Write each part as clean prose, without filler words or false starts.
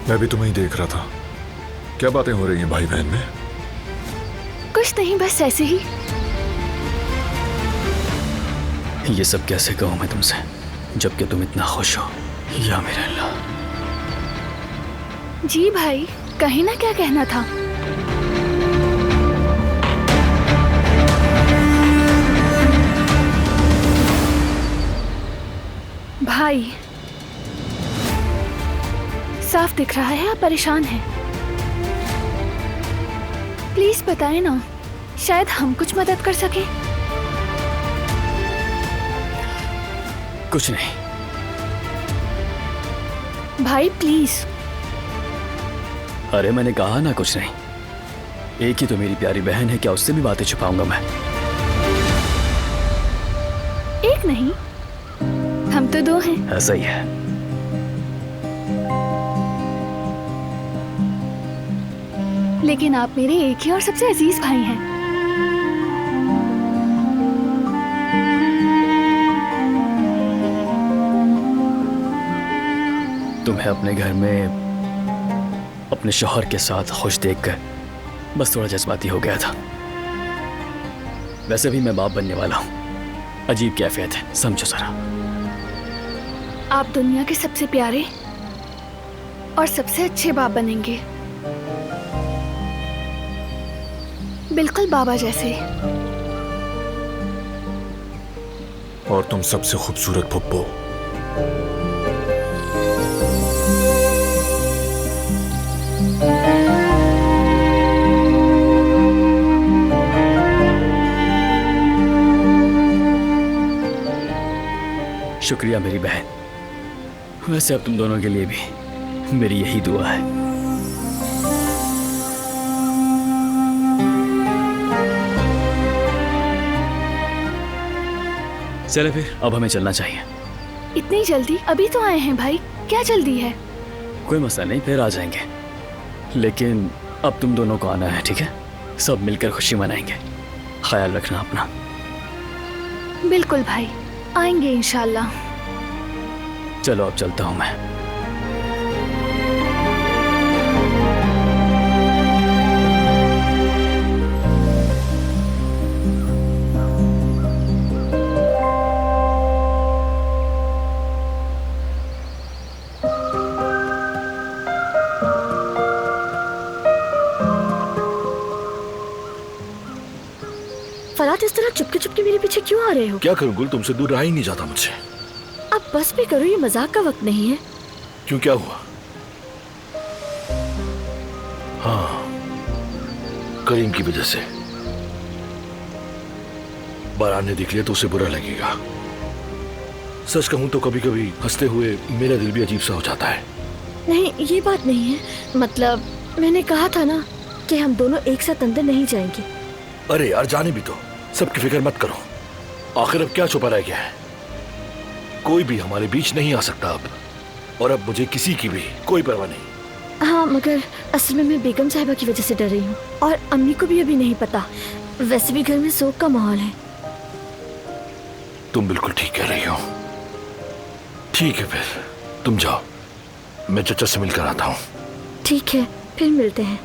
मैं भी तुम्हें ही देख रहा था। क्या बातें हो रही हैं भाई बहन में? कुछ नहीं, बस ऐसे ही। ये सब कैसे कहूं मैं तुमसे, जबकि तुम इतना खुश हो। या मेरे अल्लाह। जी भाई, कहीं ना क्या कहना था। भाई, साफ दिख रहा है आप परेशान हैं। प्लीज बताएं ना, शायद हम कुछ मदद कर सके। कुछ नहीं भाई प्लीज। अरे मैंने कहा ना कुछ नहीं। एक ही तो मेरी प्यारी बहन है, क्या उससे भी बातें छुपाऊंगा मैं? एक नहीं, हम तो दो हैं। ऐसा ही है। लेकिन आप मेरे एक ही और सबसे अजीज भाई हैं। तुम्हें अपने घर में अपने शौहर के साथ खुश देखकर बस थोड़ा जज्बाती हो गया था। वैसे भी मैं बाप बनने वाला हूं। अजीब कैफियत है, समझो जरा। आप दुनिया के सबसे प्यारे और सबसे अच्छे बाप बनेंगे, बिल्कुल बाबा जैसे। और तुम सबसे खूबसूरत फुप्पो। शुक्रिया मेरी बहन। वैसे अब तुम दोनों के लिए भी मेरी यही दुआ है। चले फिर, अब हमें चलना चाहिए। इतनी जल्दी? अभी तो आए हैं भाई, क्या जल्दी है? कोई मसला नहीं, फिर आ जाएंगे। लेकिन अब तुम दोनों को आना है, ठीक है? सब मिलकर खुशी मनाएंगे। ख्याल रखना अपना। बिल्कुल भाई, आएंगे इंशाल्लाह। चलो अब चलता हूं मैं। फरात, इस तरह चुपके चुपके मेरे पीछे क्यों आ रहे हो? क्या करूं गुल, तुमसे दूर रहा ही नहीं जाता मुझसे। अब बस भी करो, ये मजाक का वक्त नहीं है। क्यों, क्या हुआ? हाँ, करीम की वजह से। बारात ने देख लिया तो उसे बुरा लगेगा। सच कहूं तो कभी कभी हंसते हुए मेरा दिल भी अजीब सा हो जाता है। नहीं, ये बात नहीं है। मतलब मैंने कहा था ना कि हम दोनों एक साथ अंदर नहीं जाएंगे। अरे यार, जाने भी तो। सबकी फिक्र मत करो। आखिर अब क्या छुपा रह गया है? कोई भी हमारे बीच नहीं आ सकता अब। और अब मुझे किसी की भी कोई परवाह नहीं। हाँ, मगर असल में मैं बेगम साहिबा की वजह से डर रही हूँ, और अम्मी को भी अभी नहीं पता। वैसे भी घर में शोक का माहौल है। तुम बिल्कुल ठीक कह रही हो। ठीक है, फिर तुम जाओ, मैं चचा से मिलकर आता हूँ। ठीक है, फिर मिलते हैं।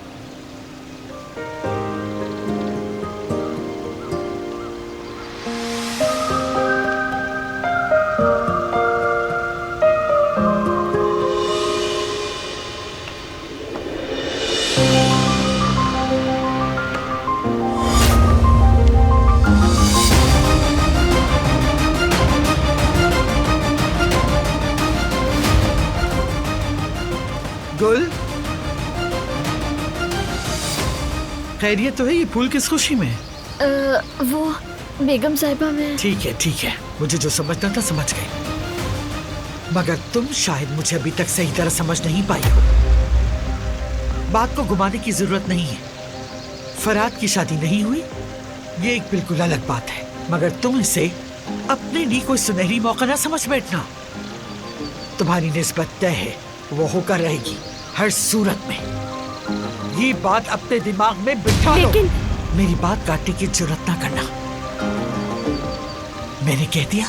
गुल, खैरियत तो है? ये फूल किस खुशी में? वो बेगम साहिबा में। ठीक है, मुझे जो समझना था समझ गई। मगर तुम शायद मुझे अभी तक सही तरह समझ नहीं पाई हो। बात को घुमाने की जरूरत नहीं है। फरात की शादी नहीं हुई, ये एक बिल्कुल अलग बात है। मगर तुम इसे अपने लिए कोई सुनहरी मौका ना समझ बैठना। तुम्हारी निस्बत तय है, वो होकर रहेगी हर सूरत में। ये बात अपने दिमाग में बिठा लो। लेकिन मेरी बात काटने की जरूरत ना करना। मैंने कह दिया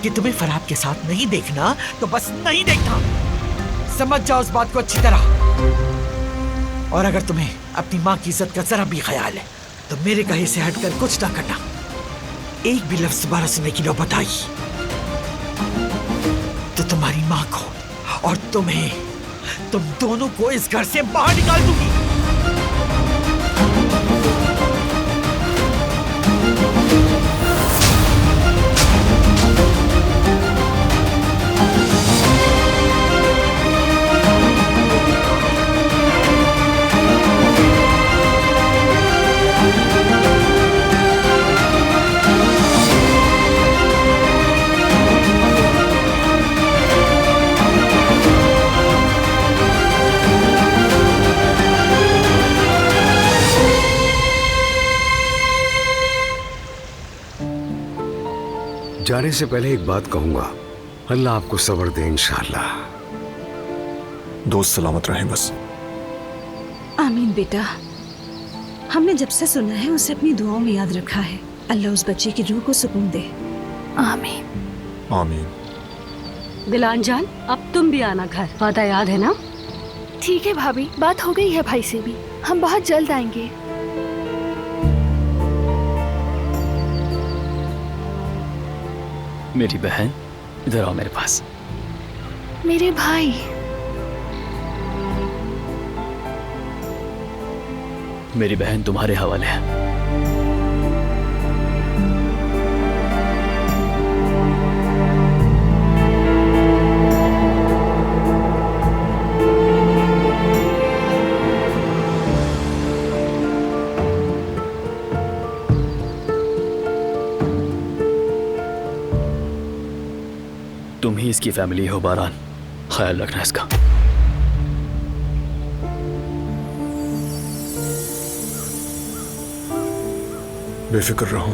कि तुम्हें फरात के साथ नहीं देखना तो बस नहीं देखना। समझ जाओ उस बात को अच्छी तरह। और अगर तुम्हें अपनी माँ की इज्जत का जरा भी ख्याल है तो मेरे कहे से हटकर कुछ ना करना। एक भी लफ्ज दोबारा सुनने की नौबत आई तो तुम्हारी माँ को और तुम दोनों को इस घर से बाहर निकाल दूंगी। जाने से पहले एक बात कहूंगा, अल्लाह आपको सब्र दे इंशाअल्लाह। दोस्त सलामत रहें बस। आमीन बेटा, हमने जब से सुना है उसे अपनी दुआओं में याद रखा है। अल्लाह उस बच्चे की रूह को सुकून दे। आमीन। आमीन। दिलान जान, अब तुम भी आना घर, वादा याद है ना? ठीक है भाभी, बात हो गई है भाई से भी, हम बहुत जल्द आएंगे। मेरी बहन, इधर आओ मेरे पास। मेरे भाई, मेरी बहन तुम्हारे हवाले है। तुम ही इसकी फैमिली हो बारान, ख्याल रखना इसका। बेफिक्र रहो।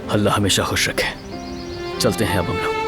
अल्लाह हमेशा खुश रखे। चलते हैं अब हम लोग।